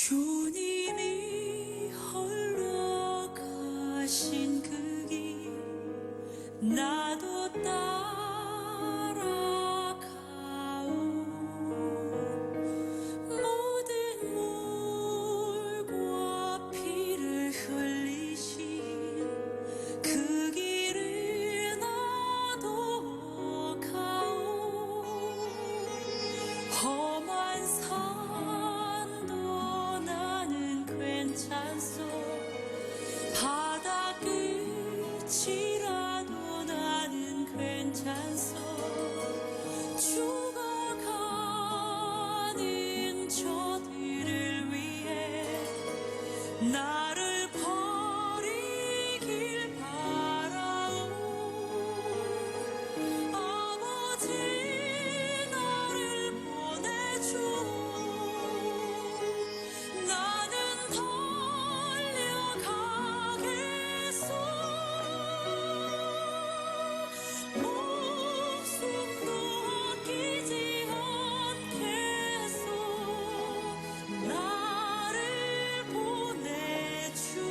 주님이 홀로 가신 그 길 나도 따라가오. 모든 물과 피를 흘리신 그 길을 나도 가오. 험한 산도 나는 괜찮소. 바다 끝이라도 나는 괜찮소. 죽어가는 저들을 위해 나를 버리길 바라오. 아버지 나를 보내주오. 나는 달려가겠소. 목숨도 아끼지 않겠소. 나를 보내주오.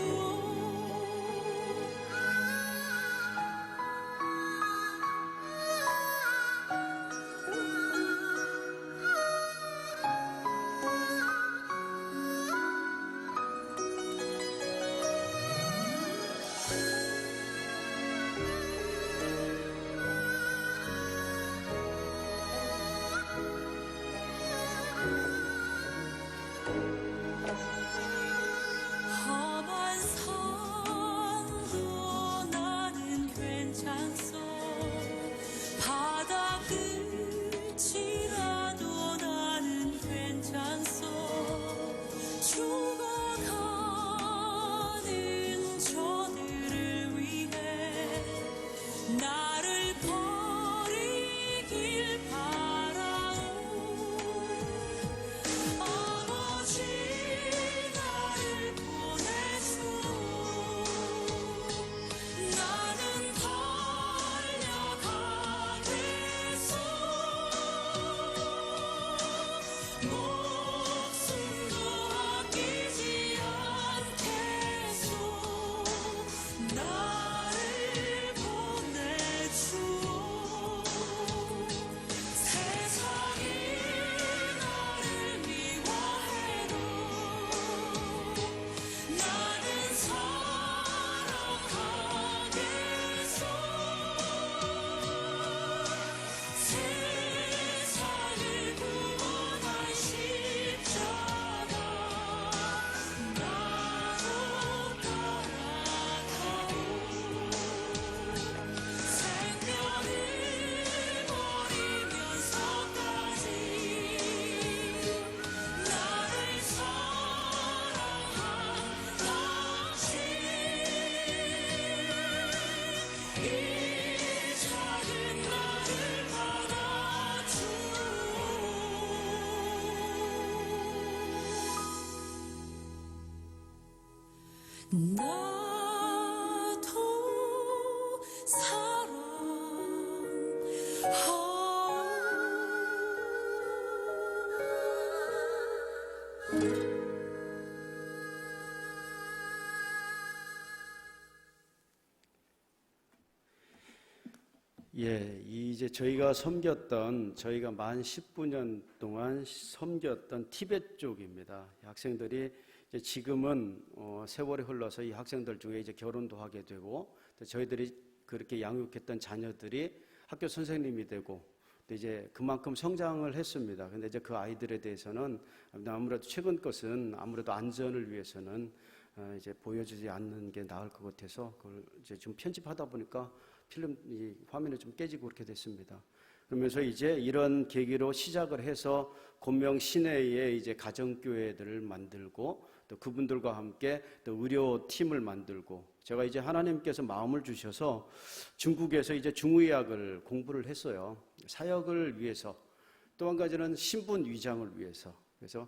험한 산도 나는 괜찮소. 바다 끝이라도 나는 괜찮소. 죽어가는 저들을 위해 나를 버리길 바라오. 아버지 나를 보내주오. 나는 달려가겠소. 목숨도 아끼지 않겠소. 나를 보내주오. 세상이 나를 미워해도 나는 사랑하겠소. 세상을 구원할 십자가 나도 따라가오. 생명을 버리면서까지 나를 사랑한 당신 이 작은 나를 받아주오. 나도 사랑하오. 예, 이제 저희가 만 19년 동안 섬겼던 티벳 쪽입니다. 학생들이 이제 지금은 세월이 흘러서 이 학생들 중에 이제 결혼도 하게 되고, 또 저희들이 그렇게 양육했던 자녀들이 학교 선생님이 되고, 또 이제 그만큼 성장을 했습니다. 근데 이제 그 아이들에 대해서는 아무래도 최근 것은 아무래도 안전을 위해서는 이제 보여주지 않는 게 나을 것 같아서 그걸 이제 좀 편집하다 보니까 이 화면이 좀 깨지고 그렇게 됐습니다. 그러면서 이제 이런 계기로 시작을 해서 곤명 시내에 이제 가정교회들을 만들고 또 그분들과 함께 또 의료팀을 만들고 제가 이제 하나님께서 마음을 주셔서 중국에서 이제 중의학을 공부를 했어요. 사역을 위해서. 또 한 가지는 신분 위장을 위해서. 그래서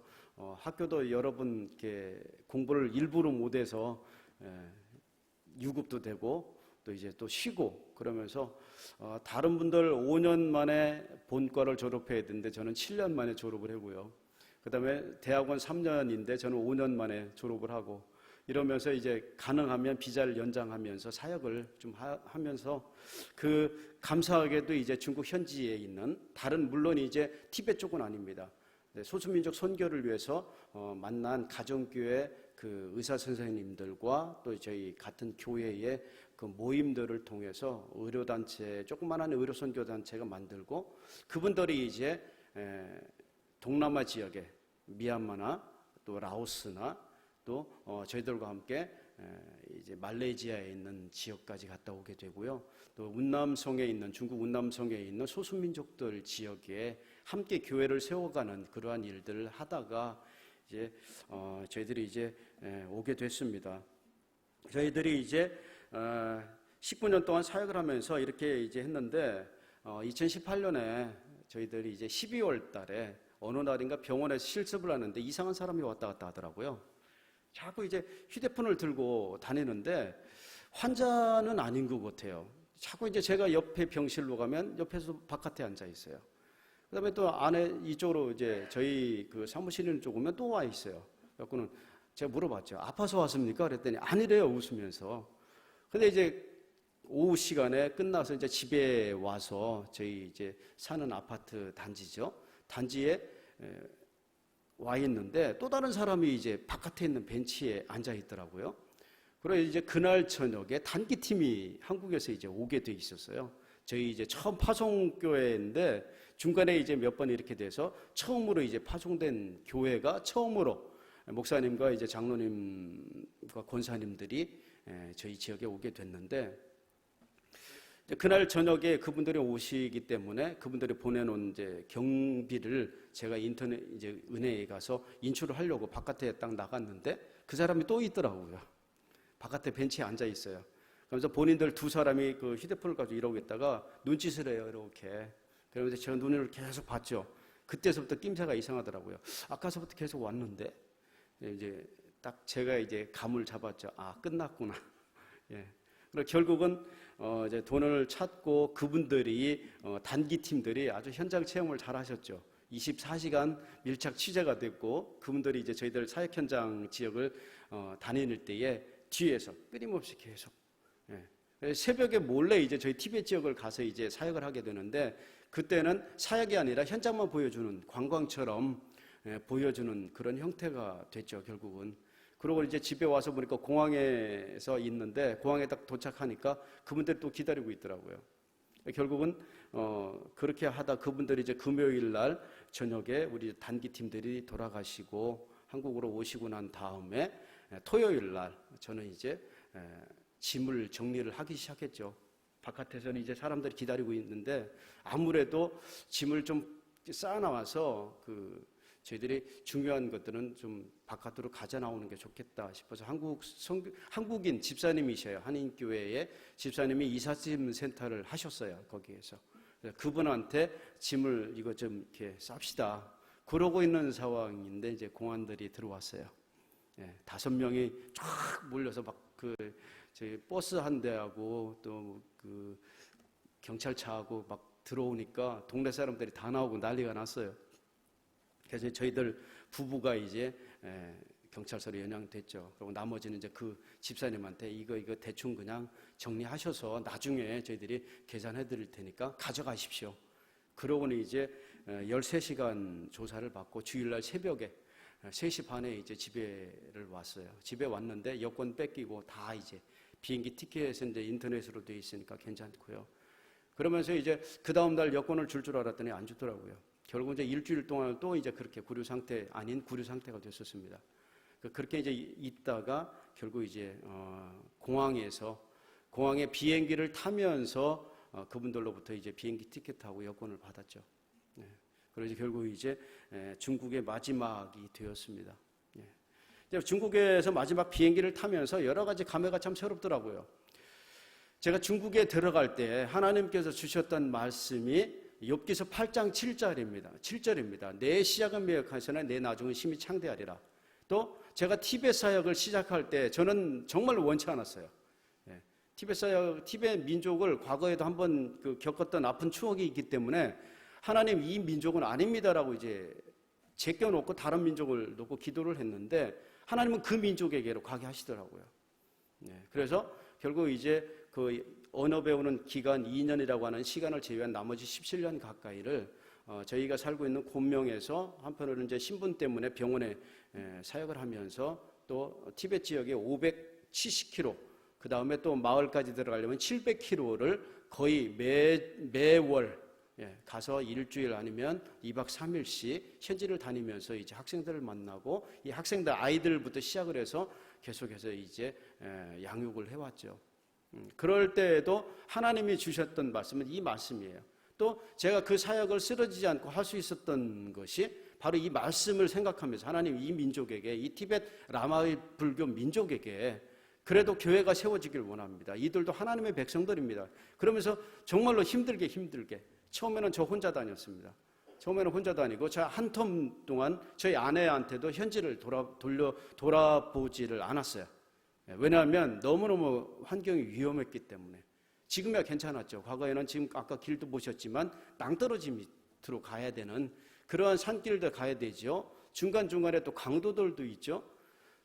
학교도 여러 번 이렇게 공부를 일부러 못해서 유급도 되고 또 이제 또 쉬고 그러면서 다른 분들 5년 만에 본과를 졸업해야 되는데 저는 7년 만에 졸업을 하고요. 그다음에 대학원 3년인데 저는 5년 만에 졸업을 하고 이러면서 이제 가능하면 비자를 연장하면서 사역을 좀 하면서 그 감사하게도 이제 중국 현지에 있는 다른 물론 이제 티베트 쪽은 아닙니다. 소수민족 선교를 위해서 만난 가정교회 그 의사 선생님들과 또 저희 같은 교회의 그 모임들을 통해서 의료단체 조그만한 의료선교단체가 만들고 그분들이 이제 동남아 지역에 미얀마나 또 라오스나 또 저희들과 함께 이제 말레이시아에 있는 지역까지 갔다 오게 되고요. 또 운남성에 있는 중국 운남성에 있는 소수민족들 지역에 함께 교회를 세워가는 그러한 일들을 하다가 이제 저희들이 이제 오게 됐습니다. 저희들이 이제 19년 동안 사역을 하면서 이렇게 이제 했는데 2018년에 저희들이 이제 12월 달에 어느 날인가 병원에서 실습을 하는데 이상한 사람이 왔다 갔다 하더라고요. 자꾸 이제 휴대폰을 들고 다니는데 환자는 아닌 것 같아요. 자꾸 이제 제가 옆에 병실로 가면 옆에서 바깥에 앉아 있어요. 그다음에 또 안에 이쪽으로 이제 저희 그 사무실 있는 쪽 오면 또 와 있어요. 그래서는 제가 물어봤죠. 아파서 왔습니까? 그랬더니 아니래요. 웃으면서. 근데 이제 오후 시간에 끝나서 이제 집에 와서 저희 이제 사는 아파트 단지죠. 단지에 와 있는데 또 다른 사람이 이제 바깥에 있는 벤치에 앉아 있더라고요. 그래서 이제 그날 저녁에 단기팀이 한국에서 이제 오게 돼 있었어요. 저희 이제 처음 파송교회인데 중간에 이제 몇 번 이렇게 돼서 처음으로 이제 파송된 교회가 처음으로 목사님과 이제 장로님과 권사님들이 저희 지역에 오게 됐는데 그날 저녁에 그분들이 오시기 때문에 그분들이 보내놓은 이제 경비를 제가 인터넷 이제 은행에 가서 인출을 하려고 바깥에 딱 나갔는데 그 사람이 또 있더라고요. 바깥에 벤치에 앉아 있어요. 그러면서 본인들 두 사람이 그 휴대폰을 가지고 이러고 있다가 눈짓을 해요, 이렇게. 그러면서 제가 눈을 계속 봤죠. 그때서부터 낌새가 이상하더라고요. 아까서부터 계속 왔는데 이제 딱 제가 이제 감을 잡았죠. 아, 끝났구나. 예. 그리고 결국은 이제 돈을 찾고 그분들이 단기 팀들이 아주 현장 체험을 잘 하셨죠. 24시간 밀착 취재가 됐고 그분들이 이제 저희들 사역 현장 지역을 다닐 때에 뒤에서 끊임없이 계속 새벽에 몰래 이제 저희 티베트 지역을 가서 이제 사역을 하게 되는데 그때는 사역이 아니라 현장만 보여주는 관광처럼 보여주는 그런 형태가 됐죠, 결국은. 그러고 이제 집에 와서 보니까 공항에서 있는데 공항에 딱 도착하니까 그분들이 또 기다리고 있더라고요. 결국은 그렇게 하다 그분들이 이제 금요일 날 저녁에 우리 단기 팀들이 돌아가시고 한국으로 오시고 난 다음에 토요일 날 저는 이제 짐을 정리를 하기 시작했죠. 바깥에서는 이제 사람들이 기다리고 있는데 아무래도 짐을 좀 쌓아나와서 저희들이 중요한 것들은 좀 바깥으로 가져 나오는 게 좋겠다 싶어서 한국인 집사님이셔요. 한인교회의 집사님이 이삿짐 센터를 하셨어요. 거기에서. 그분한테 짐을 이거 좀 이렇게 쌉시다. 그러고 있는 상황인데 이제 공안들이 들어왔어요. 5명이 쫙 몰려서 막 저희 버스 한 대하고 또 경찰차하고 막 들어오니까 동네 사람들이 다 나오고 난리가 났어요. 그래서 저희들 부부가 이제 경찰서로 연양됐죠. 그리고 나머지는 이제 그 집사님한테 이거 대충 그냥 정리하셔서 나중에 저희들이 계산해 드릴 테니까 가져가십시오. 그러고는 이제 13시간 조사를 받고 주일날 새벽에 3시 반에 이제 집에를 왔어요. 집에 왔는데 여권 뺏기고 다 이제 비행기 티켓은 이제 인터넷으로 돼 있으니까 괜찮고요. 그러면서 이제 그 다음날 여권을 줄 알았더니 안 주더라고요. 결국 이제 일주일 동안 또 이제 그렇게 구류 상태 아닌 구류 상태가 됐었습니다. 그렇게 이제 있다가 결국 이제 공항에 비행기를 타면서 그분들로부터 이제 비행기 티켓하고 여권을 받았죠. 그래서 결국 이제 중국의 마지막이 되었습니다. 중국에서 마지막 비행기를 타면서 여러 가지 감회가 참 새롭더라고요. 제가 중국에 들어갈 때 하나님께서 주셨던 말씀이 욥기서 8장 7절입니다. 내 시작은 미약하시나 내 나중은 심히 창대하리라. 또 제가 티베트 사역을 시작할 때 저는 정말 원치 않았어요. 티베트 민족을 과거에도 한번 겪었던 아픈 추억이 있기 때문에 하나님 이 민족은 아닙니다라고 이제 제껴놓고 다른 민족을 놓고 기도를 했는데 하나님은 그 민족에게로 가게 하시더라고요. 그래서 결국 이제 그 언어 배우는 기간 2년이라고 하는 시간을 제외한 나머지 17년 가까이를 저희가 살고 있는 곤명에서 한편으로는 이제 신분 때문에 병원에 사역을 하면서 또 티베트 지역에 570km, 그 다음에 또 마을까지 들어가려면 700km를 거의 매월 가서 일주일 아니면 2박 3일씩 현지를 다니면서 이제 학생들을 만나고 이 학생들 아이들부터 시작을 해서 계속해서 이제 양육을 해왔죠. 그럴 때에도 하나님이 주셨던 말씀은 이 말씀이에요. 또 제가 그 사역을 쓰러지지 않고 할 수 있었던 것이 바로 이 말씀을 생각하면서 하나님 이 민족에게, 이 티베트 라마의 불교 민족에게 그래도 교회가 세워지길 원합니다. 이들도 하나님의 백성들입니다. 그러면서 정말로 힘들게 처음에는 저 혼자 다녔습니다. 처음에는 혼자 다니고 제가 한 텀 동안 저희 아내한테도 현지를 돌아보지를 않았어요. 왜냐하면 너무너무 환경이 위험했기 때문에. 지금이야 괜찮았죠. 과거에는 지금 아까 길도 보셨지만 낭떠러지 밑으로 가야 되는 그러한 산길도 가야 되죠. 중간중간에 또 강도들도 있죠.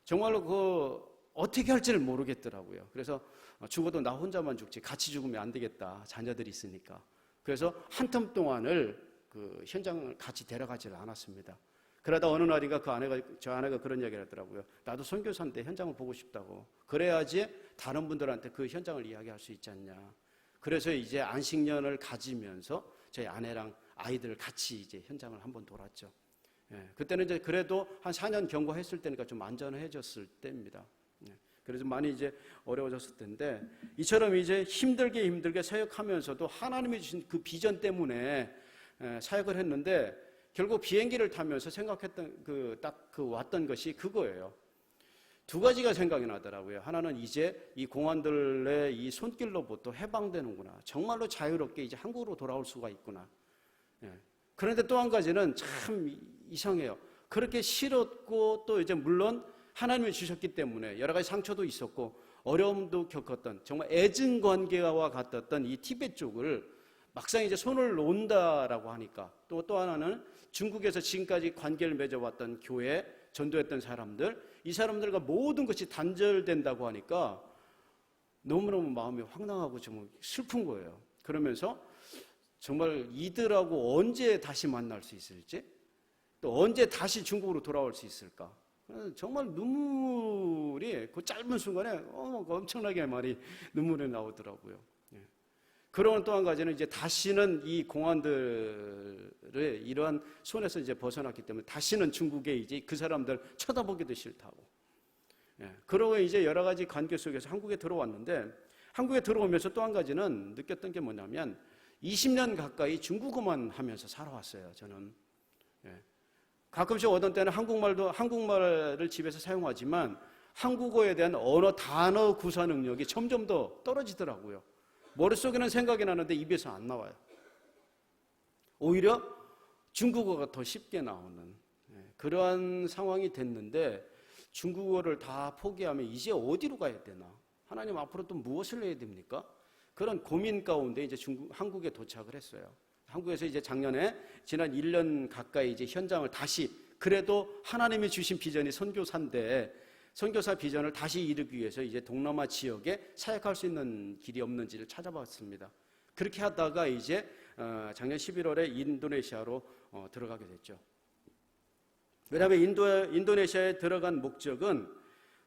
정말로 그 어떻게 할지를 모르겠더라고요. 그래서 죽어도 나 혼자만 죽지 같이 죽으면 안 되겠다. 자녀들이 있으니까. 그래서 한 텀 동안을 그 현장을 같이 데려가지를 않았습니다. 그러다 어느 날인가 저 아내가 그런 이야기를 하더라고요. 나도 선교사인데 현장을 보고 싶다고. 그래야지 다른 분들한테 그 현장을 이야기할 수 있지 않냐. 그래서 이제 안식년을 가지면서 저희 아내랑 아이들 같이 이제 현장을 한번 돌았죠. 그때는 이제 그래도 한 4년 경과했을 때니까 좀 안전해졌을 때입니다. 그래서 많이 이제 어려워졌을 텐데 이처럼 이제 힘들게 사역하면서도 하나님이 주신 그 비전 때문에 사역을 했는데 결국 비행기를 타면서 생각했던 그 왔던 것이 그거예요. 두 가지가 생각이 나더라고요. 하나는 이제 이 공안들의 이 손길로부터 해방되는구나. 정말로 자유롭게 이제 한국으로 돌아올 수가 있구나. 그런데 또 한 가지는 참 이상해요. 그렇게 싫었고 또 이제 물론 하나님이 주셨기 때문에 여러 가지 상처도 있었고 어려움도 겪었던 정말 애증 관계와 같았던 이 티베트 쪽을 막상 이제 손을 놓는다라고 하니까 또 하나는 중국에서 지금까지 관계를 맺어왔던 교회, 전도했던 사람들, 이 사람들과 모든 것이 단절된다고 하니까 너무너무 마음이 황당하고 좀 슬픈 거예요. 그러면서 정말 이들하고 언제 다시 만날 수 있을지, 또 언제 다시 중국으로 돌아올 수 있을까? 정말 눈물이 그 짧은 순간에 엄청나게 많이 눈물이 나오더라고요. 그런 또 한 가지는 이제 다시는 이 공안들의 이러한 손에서 이제 벗어났기 때문에 다시는 중국에 이제 그 사람들 쳐다보기도 싫다고. 그러고 이제 여러 가지 관계 속에서 한국에 들어왔는데 한국에 들어오면서 또 한 가지는 느꼈던 게 뭐냐면 20년 가까이 중국어만 하면서 살아왔어요. 저는. 가끔씩 어떤 때는 한국말을 집에서 사용하지만 한국어에 대한 언어 단어 구사 능력이 점점 더 떨어지더라고요. 머릿속에는 생각이 나는데 입에서 안 나와요. 오히려 중국어가 더 쉽게 나오는 그러한 상황이 됐는데 중국어를 다 포기하면 이제 어디로 가야 되나? 하나님 앞으로 또 무엇을 해야 됩니까? 그런 고민 가운데 이제 한국에 도착을 했어요. 한국에서 이제 작년에 지난 1년 가까이 이제 현장을 다시 그래도 하나님이 주신 비전이 선교사인데 선교사 비전을 다시 이루기 위해서 이제 동남아 지역에 사역할 수 있는 길이 없는지를 찾아봤습니다. 그렇게 하다가 이제 작년 11월에 인도네시아로 들어가게 됐죠. 왜냐하면 인도네시아에 들어간 목적은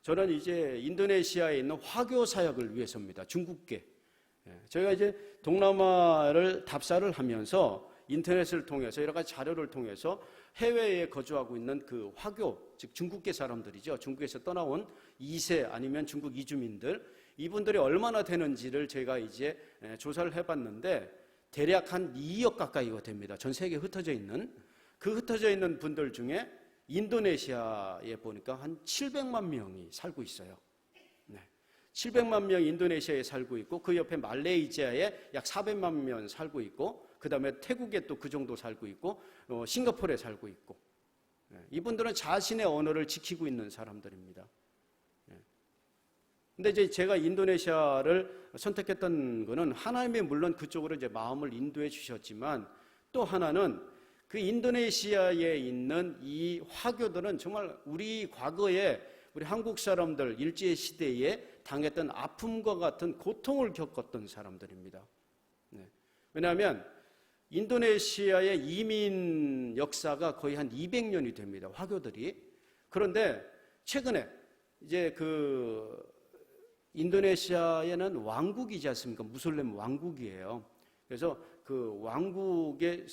저는 이제 인도네시아에 있는 화교 사역을 위해서입니다. 중국계. 저희가 이제 동남아를 답사를 하면서 인터넷을 통해서 여러 가지 자료를 통해서 해외에 거주하고 있는 그 화교, 즉 중국계 사람들이죠. 중국에서 떠나온 2세 아니면 중국 이주민들, 이분들이 얼마나 되는지를 제가 이제 조사를 해봤는데 대략 한 2억 가까이가 됩니다. 전 세계에 흩어져 있는 그 흩어져 있는 분들 중에 인도네시아에 보니까 한 700만 명이 살고 있어요. 700만 명 인도네시아에 살고 있고 그 옆에 말레이시아에 약 400만 명 살고 있고 그 다음에 태국에 또 그 정도 살고 있고 싱가포르에 살고 있고 이분들은 자신의 언어를 지키고 있는 사람들입니다. 근데 이제 제가 인도네시아를 선택했던 거는 하나님이 물론 그쪽으로 이제 마음을 인도해 주셨지만 또 하나는 그 인도네시아에 있는 이 화교들은 정말 우리 과거에 우리 한국 사람들 일제 시대에 당했던 아픔과 같은 고통을 겪었던 사람들입니다. 네. 왜냐하면 인도네시아의 이민 역사가 거의 한 200년이 됩니다. 화교들이. 그런데 최근에 이제 그 인도네시아에는 왕국이지 않습니까? 무슬림 왕국이에요. 그래서 그 왕국의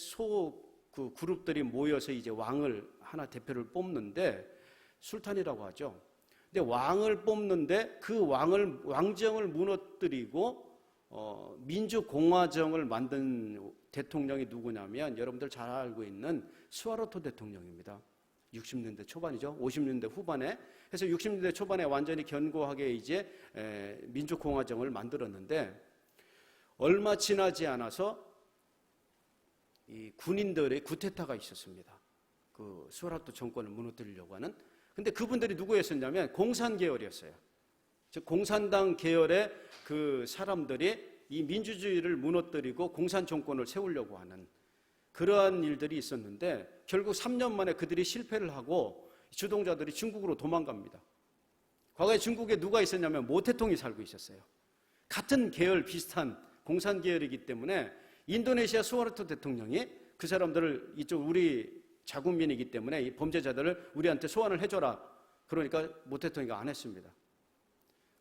그 그룹들이 모여서 이제 왕을 하나 대표를 뽑는데 술탄이라고 하죠. 근데 왕을 뽑는데 그 왕정을 무너뜨리고 민주공화정을 만든 대통령이 누구냐면 여러분들 잘 알고 있는 수하르토 대통령입니다. 60년대 초반이죠. 50년대 후반에. 그래서 60년대 초반에 완전히 견고하게 이제 민주공화정을 만들었는데 얼마 지나지 않아서 이 군인들의 쿠데타가 있었습니다. 그 수하르토 정권을 무너뜨리려고 하는. 근데 그분들이 누구였었냐면 공산 계열이었어요. 즉 공산당 계열의 그 사람들이 이 민주주의를 무너뜨리고 공산 정권을 세우려고 하는 그러한 일들이 있었는데 결국 3년 만에 그들이 실패를 하고 주동자들이 중국으로 도망갑니다. 과거에 중국에 누가 있었냐면 모태통이 살고 있었어요. 같은 계열 비슷한 공산 계열이기 때문에 인도네시아 수하르토 대통령이 그 사람들을 이쪽 우리 자국민이기 때문에 이 범죄자들을 우리한테 소환을 해줘라. 그러니까 모태통이가 안 했습니다.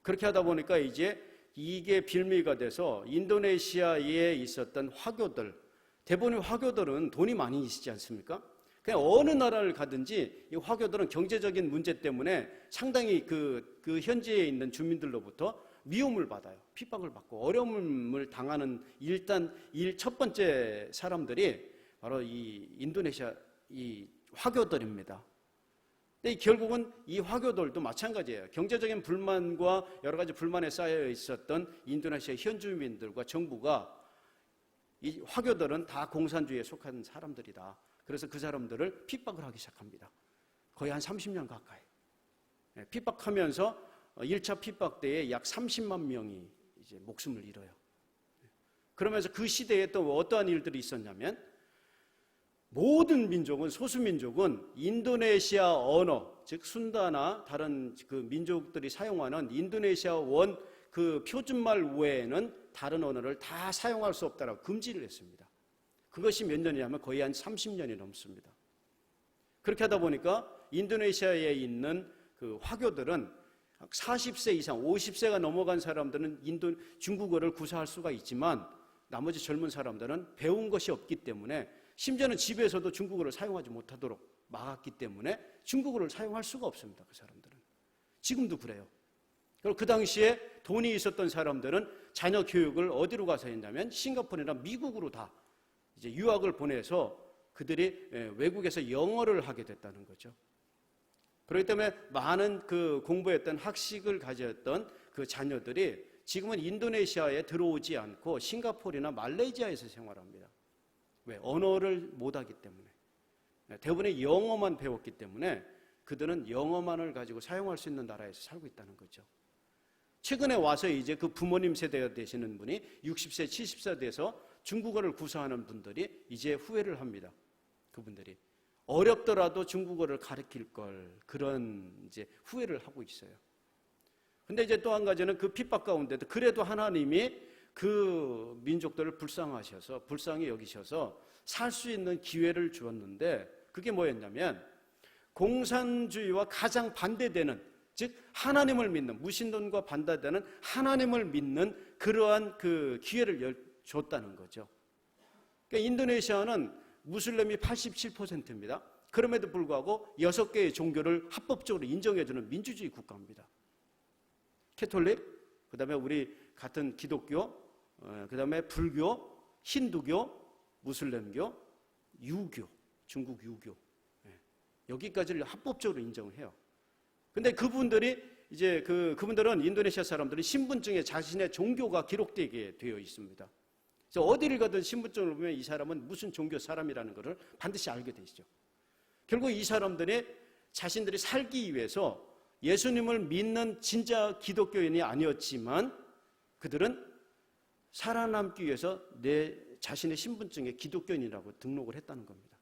그렇게 하다 보니까 이제 이게 빌미가 돼서 인도네시아에 있었던 화교들, 대부분의 화교들은 돈이 많이 있지 않습니까? 그냥 어느 나라를 가든지 이 화교들은 경제적인 문제 때문에 상당히 그 현지에 있는 주민들로부터 미움을 받아요. 핍박을 받고 어려움을 당하는 일단 첫 번째 사람들이 바로 이 인도네시아 이 화교들입니다. 근데 결국은 이 화교들도 마찬가지예요. 경제적인 불만과 여러 가지 불만에 쌓여 있었던 인도네시아 현주민들과 정부가 이 화교들은 다 공산주의에 속한 사람들이다. 그래서 그 사람들을 핍박을 하기 시작합니다. 거의 한 30년 가까이. 핍박하면서 1차 핍박 때에 약 30만 명이 이제 목숨을 잃어요. 그러면서 그 시대에 또 어떠한 일들이 있었냐면 모든 민족은 소수민족은 인도네시아 언어, 즉 순다나 다른 그 민족들이 사용하는 인도네시아 원 그 표준말 외에는 다른 언어를 다 사용할 수 없다라고 금지를 했습니다. 그것이 몇 년이냐면 거의 한 30년이 넘습니다. 그렇게 하다 보니까 인도네시아에 있는 그 화교들은 40세 이상, 50세가 넘어간 사람들은 중국어를 구사할 수가 있지만 나머지 젊은 사람들은 배운 것이 없기 때문에 심지어는 집에서도 중국어를 사용하지 못하도록 막았기 때문에 중국어를 사용할 수가 없습니다. 그 사람들은. 지금도 그래요. 그리고 그 당시에 돈이 있었던 사람들은 자녀 교육을 어디로 가서 했냐면 싱가포르나 미국으로 다 이제 유학을 보내서 그들이 외국에서 영어를 하게 됐다는 거죠. 그렇기 때문에 많은 그 공부했던 학식을 가졌던 그 자녀들이 지금은 인도네시아에 들어오지 않고 싱가포르나 말레이시아에서 생활합니다. 왜? 언어를 못하기 때문에. 대부분의 영어만 배웠기 때문에 그들은 영어만을 가지고 사용할 수 있는 나라에서 살고 있다는 거죠. 최근에 와서 이제 그 부모님 세대가 되시는 분이 60세, 70세 돼서 중국어를 구사하는 분들이 이제 후회를 합니다. 그분들이. 어렵더라도 중국어를 가르칠 걸 그런 이제 후회를 하고 있어요. 근데 이제 또 한 가지는 그 핍박 가운데도 그래도 하나님이 그 민족들을 불쌍히 여기셔서 살 수 있는 기회를 주었는데 그게 뭐였냐면 공산주의와 가장 반대되는 즉 하나님을 믿는 무신론과 반대되는 하나님을 믿는 그러한 그 기회를 줬다는 거죠. 그러니까 인도네시아는 무슬림이 87%입니다. 그럼에도 불구하고 6개의 종교를 합법적으로 인정해주는 민주주의 국가입니다. 캐톨릭, 그 다음에 우리 같은 기독교, 그 다음에 불교, 힌두교, 무슬림교, 유교, 중국 유교. 여기까지를 합법적으로 인정을 해요. 근데 그분들이 이제 그분들은 인도네시아 사람들은 신분증에 자신의 종교가 기록되게 되어 있습니다. 그래서 어디를 가든 신분증을 보면 이 사람은 무슨 종교 사람이라는 것을 반드시 알게 되시죠. 결국 이 사람들이 자신들이 살기 위해서 예수님을 믿는 진짜 기독교인이 아니었지만 그들은 살아남기 위해서 내 자신의 신분증에 기독교인이라고 등록을 했다는 겁니다.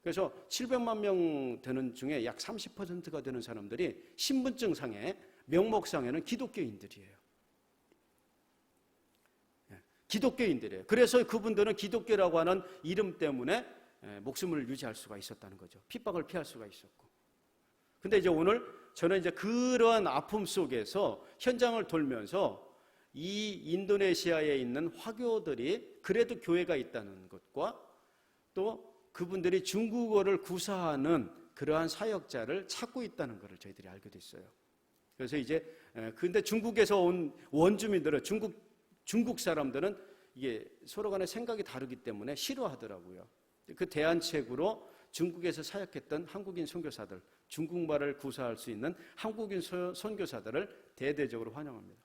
그래서 700만 명 되는 중에 약 30%가 되는 사람들이 신분증상에 명목상에는 기독교인들이에요. 기독교인들이에요. 그래서 그분들은 기독교라고 하는 이름 때문에 목숨을 유지할 수가 있었다는 거죠. 핍박을 피할 수가 있었고. 근데 이제 오늘 저는 이제 그러한 아픔 속에서 현장을 돌면서 이 인도네시아에 있는 화교들이 그래도 교회가 있다는 것과 또 그분들이 중국어를 구사하는 그러한 사역자를 찾고 있다는 것을 저희들이 알게 됐어요. 그래서 이제 근데 중국에서 온 원주민들은 중국 사람들은 이게 서로 간에 생각이 다르기 때문에 싫어하더라고요. 그 대안책으로 중국에서 사역했던 한국인 선교사들, 중국말을 구사할 수 있는 한국인 선교사들을 대대적으로 환영합니다.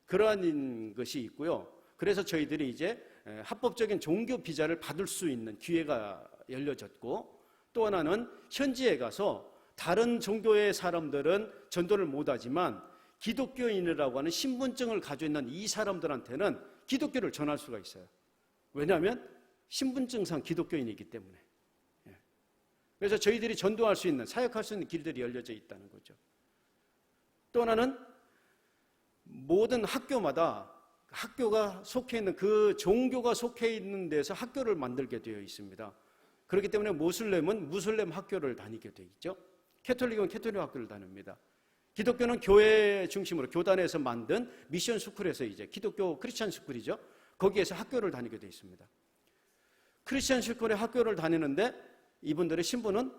그러한 것이 있고요. 그래서 저희들이 이제 합법적인 종교 비자를 받을 수 있는 기회가 열려졌고, 또 하나는 현지에 가서 다른 종교의 사람들은 전도를 못하지만 기독교인이라고 하는 신분증을 가지고 있는 이 사람들한테는 기독교를 전할 수가 있어요. 왜냐하면 신분증상 기독교인이기 때문에. 그래서 저희들이 전도할 수 있는, 사역할 수 있는 길들이 열려져 있다는 거죠. 또 하나는 모든 학교마다 학교가 속해 있는, 그 종교가 속해 있는 데서 학교를 만들게 되어 있습니다. 그렇기 때문에 모슬렘은 무슬렘 학교를 다니게 되어 있죠. 캐톨릭은 캐톨릭 학교를 다닙니다. 기독교는 교회 중심으로 교단에서 만든 미션 스쿨에서 이제 기독교 크리스찬 스쿨이죠. 거기에서 학교를 다니게 되어 있습니다. 크리스찬 스쿨에 학교를 다니는데 이분들의 신분은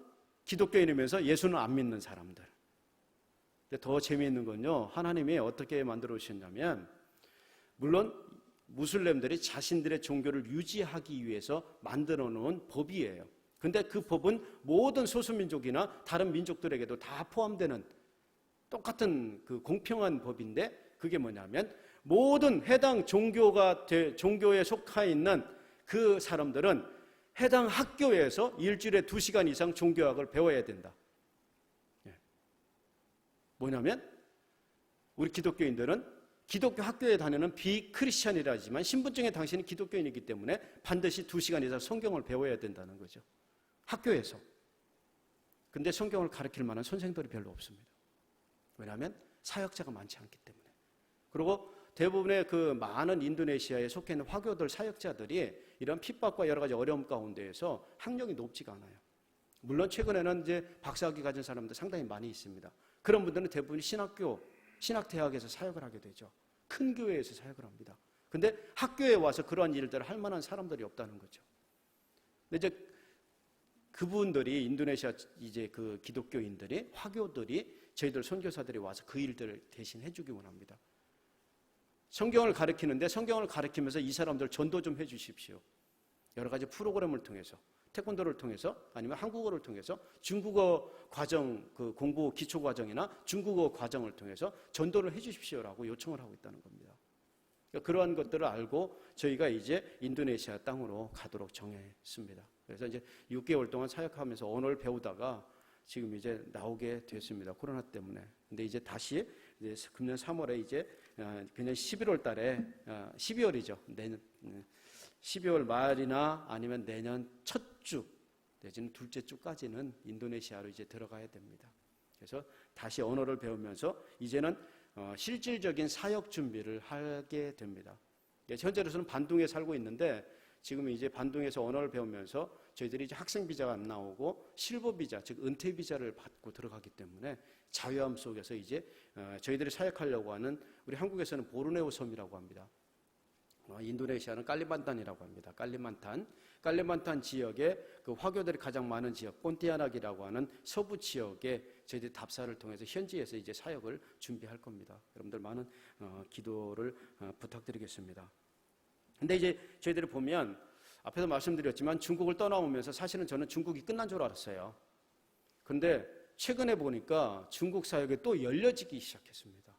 기독교인이면서 예수는 안 믿는 사람들. 근데 더 재미있는 건요, 하나님이 어떻게 만들어 오셨냐면, 물론 무슬림들이 자신들의 종교를 유지하기 위해서 만들어 놓은 법이에요. 근데 그 법은 모든 소수민족이나 다른 민족들에게도 다 포함되는 똑같은 그 공평한 법인데, 그게 뭐냐면 모든 해당 종교에 속해 있는 그 사람들은 해당 학교에서 일주일에 2시간 이상 종교학을 배워야 된다. 뭐냐면 우리 기독교인들은 기독교 학교에 다니는 비크리스찬이라지만 신분증에 당신이 기독교인이기 때문에 반드시 2시간 이상 성경을 배워야 된다는 거죠. 학교에서. 근데 성경을 가르칠 만한 선생들이 별로 없습니다. 왜냐하면 사역자가 많지 않기 때문에. 그리고 대부분의 그 많은 인도네시아에 속해 있는 화교들 사역자들이 이런 핍박과 여러 가지 어려움 가운데에서 학력이 높지가 않아요. 물론 최근에는 이제 박사학위 가진 사람들 상당히 많이 있습니다. 그런 분들은 대부분 신학대학에서 사역을 하게 되죠. 큰 교회에서 사역을 합니다. 근데 학교에 와서 그러한 일들을 할 만한 사람들이 없다는 거죠. 근데 이제 그분들이 인도네시아 이제 그 기독교인들이, 화교들이, 저희들 선교사들이 와서 그 일들을 대신 해주기 원합니다. 성경을 가르치는데 성경을 가르치면서 이 사람들 전도 좀 해주십시오. 여러 가지 프로그램을 통해서, 태권도를 통해서, 아니면 한국어를 통해서 중국어 과정, 그 공부 기초 과정이나 중국어 과정을 통해서 전도를 해주십시오라고 요청을 하고 있다는 겁니다. 그러니까 그러한 것들을 알고 저희가 이제 인도네시아 땅으로 가도록 정했습니다. 그래서 이제 6개월 동안 사역하면서 언어를 배우다가 지금 이제 나오게 됐습니다. 코로나 때문에. 근데 이제 다시 이제 금년 3월에 이제 그냥 11월 달에 12월이죠. 내년 12월 말이나 아니면 내년 첫 주 내지는 둘째 주까지는 인도네시아로 이제 들어가야 됩니다. 그래서 다시 언어를 배우면서 이제는 실질적인 사역 준비를 하게 됩니다. 현재로서는 반둥에 살고 있는데 지금 이제 반둥에서 언어를 배우면서 저희들이 이제 학생 비자가 안 나오고 실버 비자, 즉 은퇴 비자를 받고 들어가기 때문에 자유함 속에서 이제 저희들이 사역하려고 하는, 우리 한국에서는 보르네오 섬이라고 합니다. 인도네시아는 깔리만탄이라고 합니다. 깔리만탄 지역에 그 화교들이 가장 많은 지역, 폰티아낙이라고 하는 서부 지역에 저희들이 답사를 통해서 현지에서 이제 사역을 준비할 겁니다. 여러분들 많은 기도를 부탁드리겠습니다. 근데 이제 저희들이 보면 앞에서 말씀드렸지만 중국을 떠나오면서 사실은 저는 중국이 끝난 줄 알았어요. 근데 최근에 보니까 중국 사역이 또 열려지기 시작했습니다.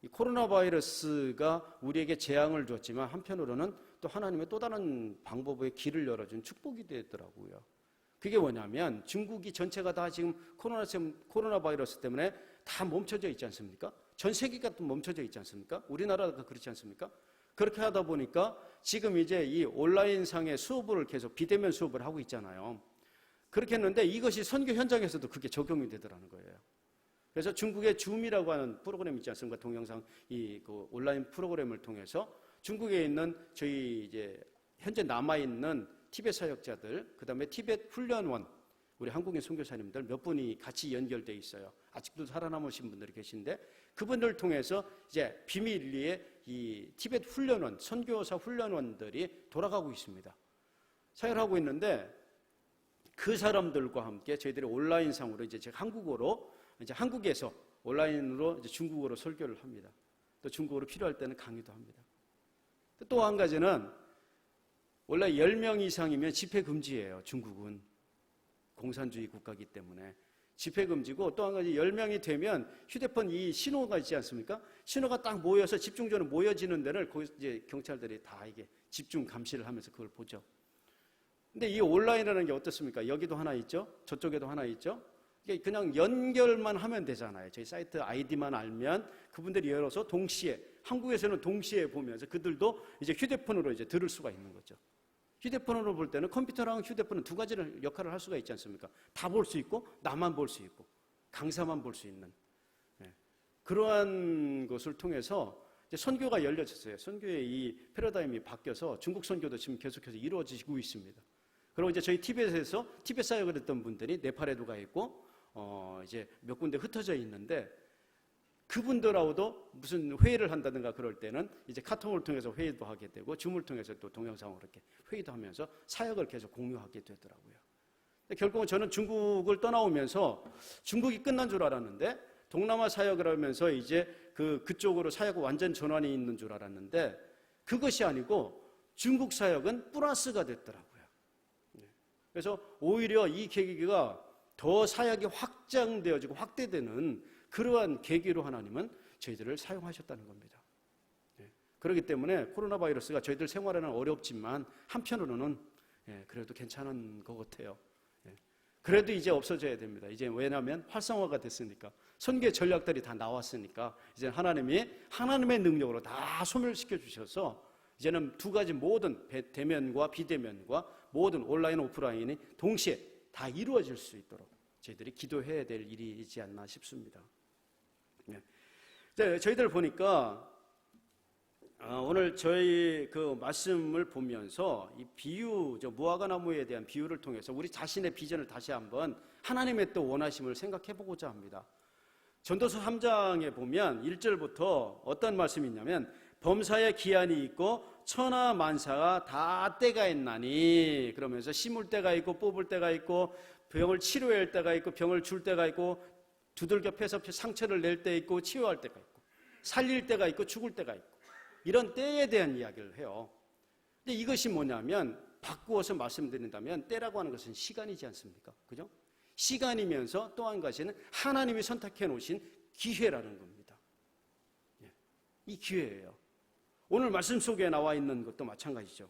이 코로나 바이러스가 우리에게 재앙을 줬지만 한편으로는 또 하나님의 또 다른 방법의 길을 열어준 축복이 되더라고요. 그게 뭐냐면 중국이 전체가 다 지금 코로나 바이러스 때문에 다 멈춰져 있지 않습니까? 전 세계가 또 멈춰져 있지 않습니까? 우리나라가 그렇지 않습니까? 그렇게 하다 보니까 지금 이제 이 온라인상의 수업을 계속 비대면 수업을 하고 있잖아요. 그렇게 했는데 이것이 선교 현장에서도 그게 적용이 되더라는 거예요. 그래서 중국의 줌이라고 하는 프로그램 있지 않습니까? 동영상 그 온라인 프로그램을 통해서 중국에 있는 저희 이제 현재 남아 있는 티벳 사역자들, 그다음에 티벳 훈련원, 우리 한국인 선교사님들 몇 분이 같이 연결돼 있어요. 아직도 살아남으신 분들이 계신데 그분들을 통해서 이제 비밀리에 이 티벳 훈련원, 선교사 훈련원들이 돌아가고 있습니다. 사역을 하고 있는데 그 사람들과 함께 저희들이 온라인상으로 이제 제가 한국어로 이제 한국에서 온라인으로 이제 중국어로 설교를 합니다. 또 중국어로 필요할 때는 강의도 합니다. 또 한 가지는 원래 10명 이상이면 집회 금지예요. 중국은 공산주의 국가이기 때문에 집회 금지고, 또 한 가지 10명이 되면 휴대폰 이 신호가 있지 않습니까? 신호가 딱 모여서 집중적으로 모여지는 데를 거기서 이제 경찰들이 다 이게 집중 감시를 하면서 그걸 보죠. 근데 이 온라인이라는 게 어떻습니까? 여기도 하나 있죠? 저쪽에도 하나 있죠? 이게 그냥 연결만 하면 되잖아요. 저희 사이트 아이디만 알면 그분들이 열어서 동시에, 한국에서는 동시에 보면서 그들도 이제 휴대폰으로 이제 들을 수가 있는 거죠. 휴대폰으로 볼 때는 컴퓨터랑 휴대폰은 두 가지를 역할을 할 수가 있지 않습니까? 다 볼 수 있고 나만 볼 수 있고 강사만 볼 수 있는, 그러한 것을 통해서 이제 선교가 열려졌어요. 선교의 이 패러다임이 바뀌어서 중국 선교도 지금 계속해서 이루어지고 있습니다. 그리고 이제 저희 티벳에서 티벳 사역을 했던 분들이 네팔에도 가 있고 이제 몇 군데 흩어져 있는데, 그분들하고도 무슨 회의를 한다든가 그럴 때는 이제 카톡을 통해서 회의도 하게 되고 줌을 통해서 또 동영상으로 이렇게 회의도 하면서 사역을 계속 공유하게 되더라고요. 결국은 저는 중국을 떠나오면서 중국이 끝난 줄 알았는데 동남아 사역을 하면서 이제 그쪽으로 사역 완전 전환이 있는 줄 알았는데 그것이 아니고 중국 사역은 플러스가 됐더라고요. 그래서 오히려 이 계기가 더 사역이 확장되어지고 확대되는 그러한 계기로 하나님은 저희들을 사용하셨다는 겁니다. 그렇기 때문에 코로나 바이러스가 저희들 생활에는 어렵지만 한편으로는 그래도 괜찮은 것 같아요. 그래도 이제 없어져야 됩니다. 이제 왜냐하면 활성화가 됐으니까, 선교의 전략들이 다 나왔으니까 이제 하나님이 하나님의 능력으로 다 소멸시켜 주셔서 이제는 두 가지 모든 대면과 비대면과 모든 온라인 오프라인이 동시에 다 이루어질 수 있도록 저희들이 기도해야 될 일이지 않나 싶습니다. 저희들 보니까 오늘 저희 그 말씀을 보면서 이 비유, 무화과 나무에 대한 비유를 통해서 우리 자신의 비전을 다시 한번 하나님의 또 원하심을 생각해 보고자 합니다. 전도서 3장에 보면 1절부터 어떤 말씀이 있냐면, 범사에 기한이 있고 천하 만사가 다 때가 있나니, 그러면서 심을 때가 있고 뽑을 때가 있고 병을 치료해야 할 때가 있고 병을 줄 때가 있고 두들겨 패서 상처를 낼 때 있고 치유할 때가 있고 살릴 때가 있고 죽을 때가 있고, 이런 때에 대한 이야기를 해요. 근데 이것이 뭐냐면, 바꾸어서 말씀드린다면 때라고 하는 것은 시간이지 않습니까? 그죠? 시간이면서 또 한 가지는 하나님이 선택해 놓으신 기회라는 겁니다. 이 기회예요. 오늘 말씀 속에 나와 있는 것도 마찬가지죠.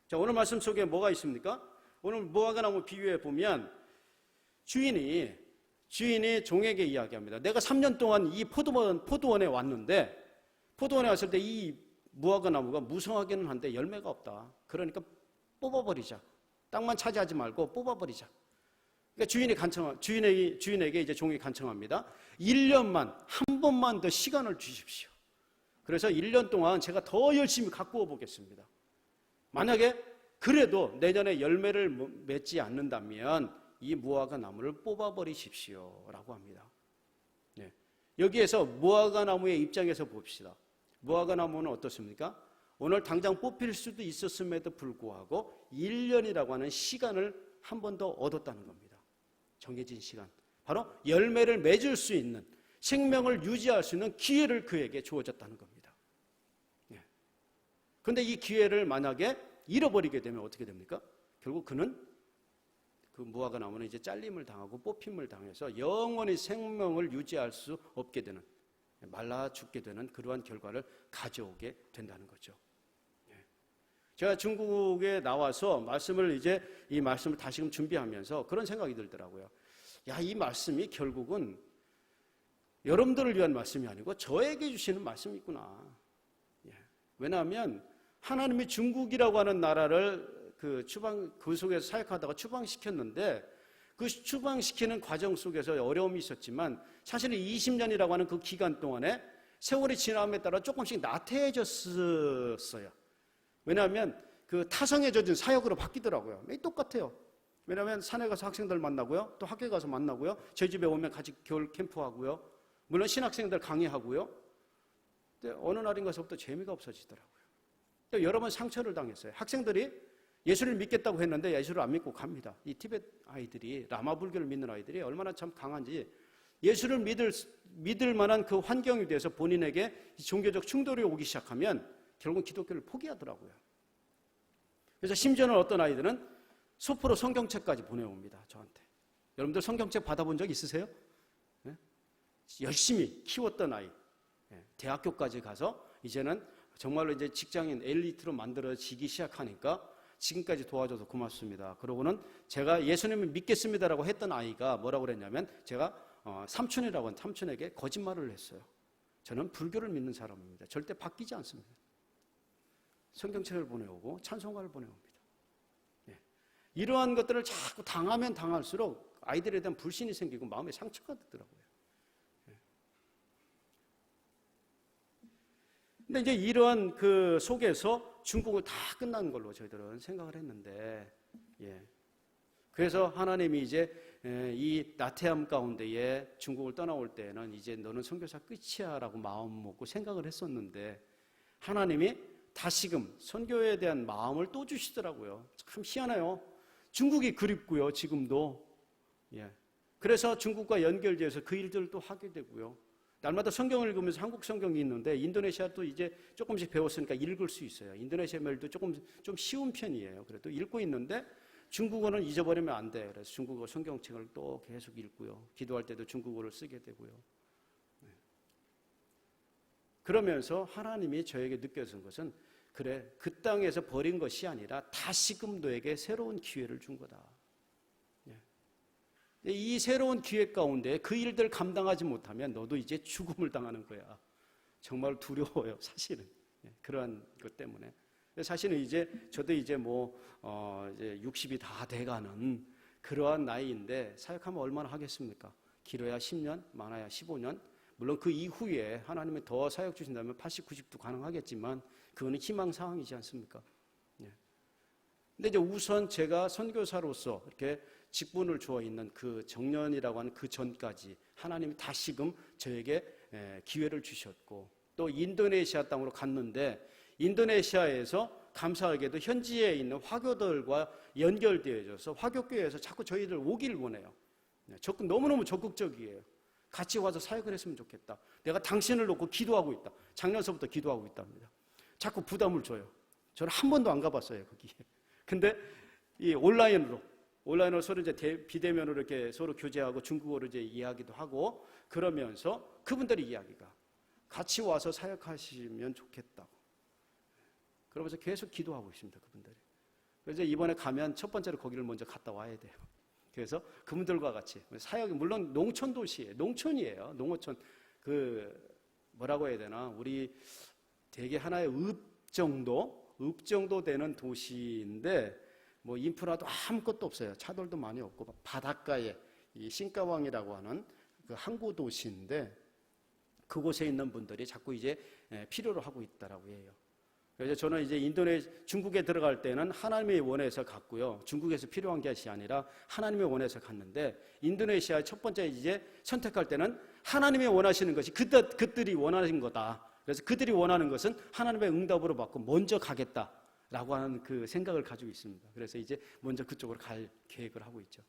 자, 오늘 말씀 속에 뭐가 있습니까? 오늘 무화과 나무 비유에 보면 주인이 종에게 이야기합니다. 내가 3년 동안 이 포도원에 왔는데, 포도원에 왔을 때 이 무화과 나무가 무성하기는 한데 열매가 없다. 그러니까 뽑아버리자. 땅만 차지하지 말고 뽑아버리자. 그러니까 주인에게 이제 종이 간청합니다. 1년만, 한 번만 더 시간을 주십시오. 그래서 1년 동안 제가 더 열심히 가꾸어 보겠습니다. 만약에 그래도 내년에 열매를 맺지 않는다면 이 무화과 나무를 뽑아버리십시오 라고 합니다. 여기에서 무화과 나무의 입장에서 봅시다. 무화과 나무는 어떻습니까? 오늘 당장 뽑힐 수도 있었음에도 불구하고 1년이라고 하는 시간을 한 번 더 얻었다는 겁니다. 정해진 시간. 바로 열매를 맺을 수 있는, 생명을 유지할 수 있는 기회를 그에게 주어졌다는 겁니다. 그런데 이 기회를 만약에 잃어버리게 되면 어떻게 됩니까? 결국 그는, 그 무화과 나무는 이제 잘림을 당하고 뽑힘을 당해서 영원히 생명을 유지할 수 없게 되는, 말라 죽게 되는 그러한 결과를 가져오게 된다는 거죠. 제가 중국에 나와서 이 말씀을 다시금 준비하면서 그런 생각이 들더라고요. 야, 이 말씀이 결국은 여러분들을 위한 말씀이 아니고 저에게 주시는 말씀이 있구나. 왜냐하면 하나님이 중국이라고 하는 나라를 그 속에서 사역하다가 추방시켰는데 그 추방시키는 과정 속에서 어려움이 있었지만 사실은 20년이라고 하는 그 기간 동안에 세월이 지남에 따라 조금씩 나태해졌어요. 왜냐하면 그 타성에 젖은 사역으로 바뀌더라고요. 똑같아요. 왜냐하면 산에 가서 학생들 만나고요. 또 학교에 가서 만나고요. 저희 집에 오면 같이 겨울 캠프하고요. 물론 신학생들 강의하고요. 근데 어느 날인가서부터 재미가 없어지더라고요. 여러 번 상처를 당했어요. 학생들이 예수를 믿겠다고 했는데 예수를 안 믿고 갑니다. 이 티벳 아이들이, 라마 불교를 믿는 아이들이 얼마나 참 강한지 예수를 믿을 만한 그 환경이 돼서 본인에게 종교적 충돌이 오기 시작하면 결국 기독교를 포기하더라고요. 그래서 심지어는 어떤 아이들은 소포로 성경책까지 보내옵니다. 저한테. 여러분들 성경책 받아본 적 있으세요? 네? 열심히 키웠던 아이. 네. 대학교까지 가서 이제는 정말로 이제 직장인 엘리트로 만들어지기 시작하니까 지금까지 도와줘서 고맙습니다. 그러고는 제가 예수님을 믿겠습니다라고 했던 아이가 뭐라고 그랬냐면 제가 삼촌이라고 한 삼촌에게 거짓말을 했어요. 저는 불교를 믿는 사람입니다. 절대 바뀌지 않습니다. 성경책을 보내오고 찬송가를 보내옵니다. 예. 이러한 것들을 자꾸 당하면 당할수록 아이들에 대한 불신이 생기고 마음에 상처가 되더라고요. 예. 근데 이제 이러한 그 속에서 중국을 다 끝난 걸로 저희들은 생각을 했는데, 예. 그래서 하나님이 이제 이 나태함 가운데에 중국을 떠나올 때는 이제 너는 선교사 끝이야라고 마음 먹고 생각을 했었는데 하나님이 다시금 선교에 대한 마음을 또 주시더라고요. 참 희한해요. 중국이 그립고요, 지금도. 예. 그래서 중국과 연결돼서 그 일들을 또 하게 되고요. 날마다 성경을 읽으면서 한국 성경이 있는데 인도네시아도 이제 조금씩 배웠으니까 읽을 수 있어요. 인도네시아 말도 조금 좀 쉬운 편이에요. 그래도 읽고 있는데 중국어는 잊어버리면 안 돼. 그래서 중국어 성경책을 또 계속 읽고요. 기도할 때도 중국어를 쓰게 되고요. 네. 그러면서 하나님이 저에게 느껴진 것은 그래, 그 땅에서 버린 것이 아니라 다시금 너에게 새로운 기회를 준 거다. 이 새로운 기회 가운데 그 일들을 감당하지 못하면 너도 이제 죽음을 당하는 거야. 정말 두려워요, 사실은. 그러한 것 때문에. 사실은 이제 저도 이제 이제 60이 다 돼가는 그러한 나이인데 사역하면 얼마나 하겠습니까? 길어야 10년, 많아야 15년. 물론 그 이후에 하나님이 더 사역 주신다면 80, 90도 가능하겠지만 그거는 희망 사항이지 않습니까? 근데 이제 우선 제가 선교사로서 이렇게 직분을 주어 있는 그 정년이라고 하는 그 전까지 하나님이 다시금 저에게 기회를 주셨고 또 인도네시아 땅으로 갔는데 인도네시아에서 감사하게도 현지에 있는 화교들과 연결되어져서 화교교회에서 자꾸 저희들 오기를 원해요. 너무너무 적극적이에요. 같이 와서 사역을 했으면 좋겠다. 내가 당신을 놓고 기도하고 있다. 작년서부터 기도하고 있답니다. 자꾸 부담을 줘요. 저는 한 번도 안 가봤어요, 거기에. 근데 이 온라인으로 서로 이제 비대면으로 이렇게 서로 교제하고 중국어로 이제 이야기도 하고 그러면서 그분들의 이야기가 같이 와서 사역하시면 좋겠다고. 그러면서 계속 기도하고 있습니다, 그분들이. 그래서 이번에 가면 첫 번째로 거기를 먼저 갔다 와야 돼요. 그래서 그분들과 같이 사역이 물론 농촌 도시예요. 농촌이에요. 농어촌 뭐라고 해야 되나? 우리 되게 하나의 읍 정도 되는 도시인데 인프라도 아무것도 없어요. 차들도 많이 없고 바닷가에 이 싱까왕이라고 하는 그 항구 도시인데 그곳에 있는 분들이 자꾸 이제 필요로 하고 있다라고 해요. 그래서 저는 이제 중국에 들어갈 때는 하나님의 원해서 갔고요. 중국에서 필요한 것이 아니라 하나님의 원해서 갔는데 인도네시아의 첫 번째 이제 선택할 때는 하나님의 원하시는 것이 그들이 원하는 거다. 그래서 그들이 원하는 것은 하나님의 응답으로 받고 먼저 가겠다라고 하는 그 생각을 가지고 있습니다. 그래서 이제 먼저 그쪽으로 갈 계획을 하고 있죠.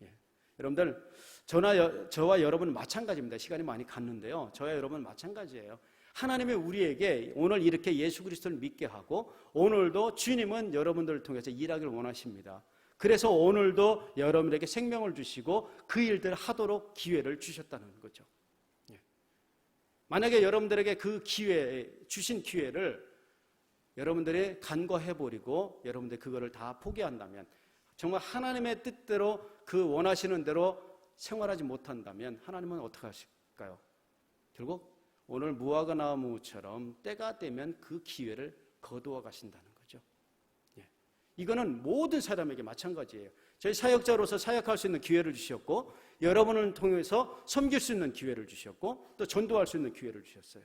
예. 여러분들 저와 여러분은 마찬가지입니다. 시간이 많이 갔는데요. 저와 여러분은 마찬가지예요. 하나님의 우리에게 오늘 이렇게 예수 그리스도를 믿게 하고 오늘도 주님은 여러분들을 통해서 일하기를 원하십니다. 그래서 오늘도 여러분에게 생명을 주시고 그 일들을 하도록 기회를 주셨다는 거죠. 만약에 여러분들에게 주신 기회를 여러분들이 간과해버리고 여러분들이 그거를 다 포기한다면 정말 하나님의 뜻대로 그 원하시는 대로 생활하지 못한다면 하나님은 어떻게 하실까요? 결국 오늘 무화과 나무처럼 때가 되면 그 기회를 거두어 가신다는 거죠. 이거는 모든 사람에게 마찬가지예요. 저희 사역자로서 사역할 수 있는 기회를 주셨고, 여러분을 통해서 섬길 수 있는 기회를 주셨고, 또 전도할 수 있는 기회를 주셨어요.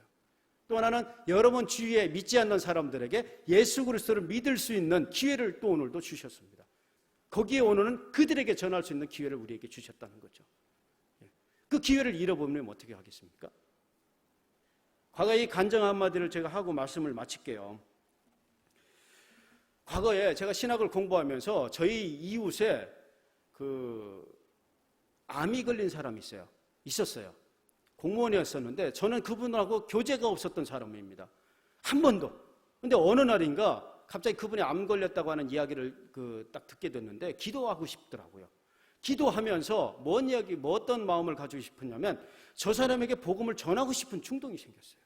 또 하나는 여러분 주위에 믿지 않는 사람들에게 예수 그리스도를 믿을 수 있는 기회를 또 오늘도 주셨습니다. 거기에 오늘은 그들에게 전할 수 있는 기회를 우리에게 주셨다는 거죠. 그 기회를 잃어버리면 어떻게 하겠습니까? 과거에 이 간증 한마디를 제가 하고 말씀을 마칠게요. 과거에 제가 신학을 공부하면서 저희 이웃에 암이 걸린 사람이 있었어요. 공무원이었었는데 저는 그분하고 교제가 없었던 사람입니다. 한 번도. 근데 어느 날인가 갑자기 그분이 암 걸렸다고 하는 이야기를 딱 듣게 됐는데 기도하고 싶더라고요. 기도하면서 어떤 마음을 가지고 싶었냐면 저 사람에게 복음을 전하고 싶은 충동이 생겼어요.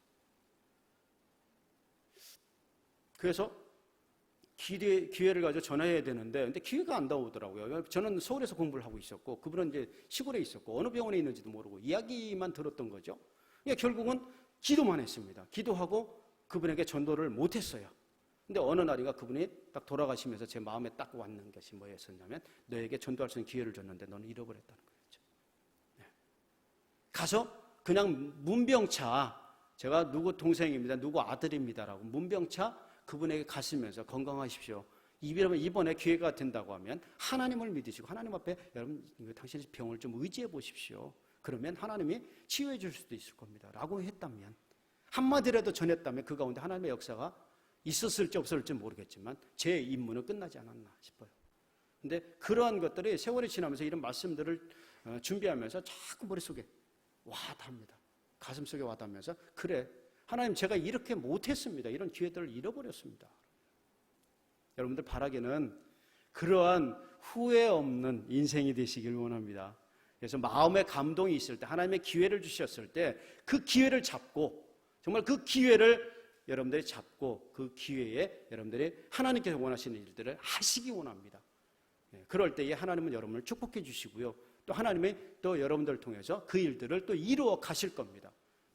그래서 기회를 가지고 전화해야 되는데 근데 기회가 안 나오더라고요. 저는 서울에서 공부를 하고 있었고 그분은 이제 시골에 있었고 어느 병원에 있는지도 모르고 이야기만 들었던 거죠. 그러니까 결국은 기도만 했습니다. 기도하고 그분에게 전도를 못했어요. 근데 어느 날인가 그분이 딱 돌아가시면서 제 마음에 딱 왔는 것이 뭐였었냐면 너에게 전도할 수 있는 기회를 줬는데 너는 잃어버렸다는 거였죠. 네. 가서 그냥 문병차 제가 누구 동생입니다. 누구 아들입니다라고 문병차 그분에게 가시면서 건강하십시오. 이번에 기회가 된다고 하면 하나님을 믿으시고 하나님 앞에 여러분 당신의 병을 좀 의지해 보십시오. 그러면 하나님이 치유해 줄 수도 있을 겁니다. 라고 했다면 한마디라도 전했다면 그 가운데 하나님의 역사가 있었을지 없었을지 모르겠지만 제 임무는 끝나지 않았나 싶어요. 근데 그러한 것들이 세월이 지나면서 이런 말씀들을 준비하면서 자꾸 머릿속에 와닿습니다. 가슴속에 와닿으면서 그래 하나님 제가 이렇게 못했습니다. 이런 기회들을 잃어버렸습니다. 여러분들 바라기는 그러한 후회 없는 인생이 되시길 원합니다. 그래서 마음의 감동이 있을 때 하나님의 기회를 주셨을 때 그 기회를 잡고 정말 그 기회를 여러분들이 잡고 그 기회에 여러분들이 하나님께서 원하시는 일들을 하시기 원합니다. 그럴 때에 하나님은 여러분을 축복해 주시고요. 또 하나님이 또 여러분들을 통해서 그 일들을 또 이루어 가실 겁니다.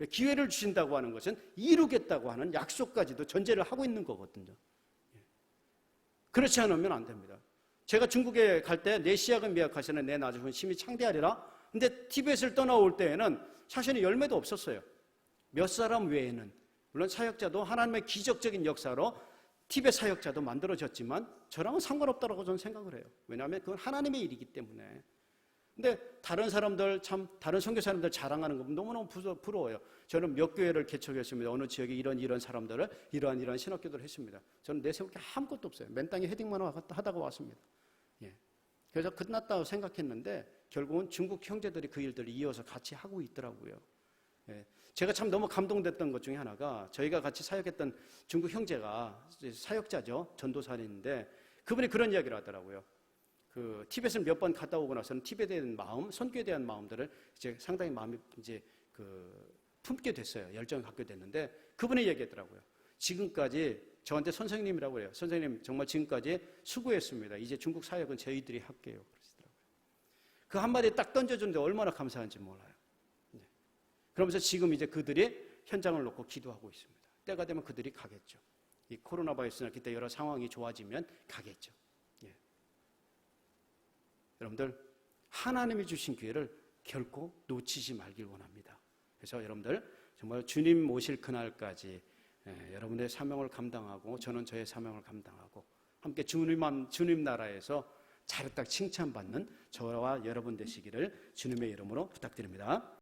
기회를 주신다고 하는 것은 이루겠다고 하는 약속까지도 전제를 하고 있는 거거든요. 그렇지 않으면 안 됩니다. 제가 중국에 갈 때 내 시약은 미약하시는 내 나중은 심히 창대하리라. 근데 티벳을 떠나올 때에는 사실은 열매도 없었어요. 몇 사람 외에는 물론 사역자도 하나님의 기적적인 역사로 티벳 사역자도 만들어졌지만 저랑은 상관없다고 저는 생각을 해요. 왜냐하면 그건 하나님의 일이기 때문에. 근데 다른 선교사님들 자랑하는 거 너무너무 부러워요. 저는 몇 교회를 개척했습니다. 어느 지역에 이런 사람들을 이러한 신학교들을 했습니다. 저는 내세울 게 아무것도 없어요. 맨 땅에 헤딩만 하다가 왔습니다. 그래서 끝났다고 생각했는데 결국은 중국 형제들이 그 일들을 이어서 같이 하고 있더라고요. 제가 참 너무 감동됐던 것 중에 하나가 저희가 같이 사역했던 중국 형제가 사역자죠. 전도사인데 그분이 그런 이야기를 하더라고요. 티벳을 몇 번 갔다 오고 나서는 티벳에 대한 마음, 선교에 대한 마음들을 이제 상당히 마음이 이제 품게 됐어요. 열정을 갖게 됐는데 그분이 얘기했더라고요. 지금까지 저한테 선생님이라고 해요. 선생님 정말 지금까지 수고했습니다. 이제 중국 사역은 저희들이 할게요. 그러시더라고요. 그 한마디 딱 던져주는데 얼마나 감사한지 몰라요. 그러면서 지금 이제 그들이 현장을 놓고 기도하고 있습니다. 때가 되면 그들이 가겠죠. 이 코로나 바이러스나 그때 여러 상황이 좋아지면 가겠죠. 여러분들 하나님이 주신 기회를 결코 놓치지 말길 원합니다. 그래서 여러분들 정말 주님 오실 그날까지 여러분의 사명을 감당하고 저는 저의 사명을 감당하고 함께 주님 나라에서 자르딱 칭찬받는 저와 여러분 되시기를 주님의 이름으로 부탁드립니다.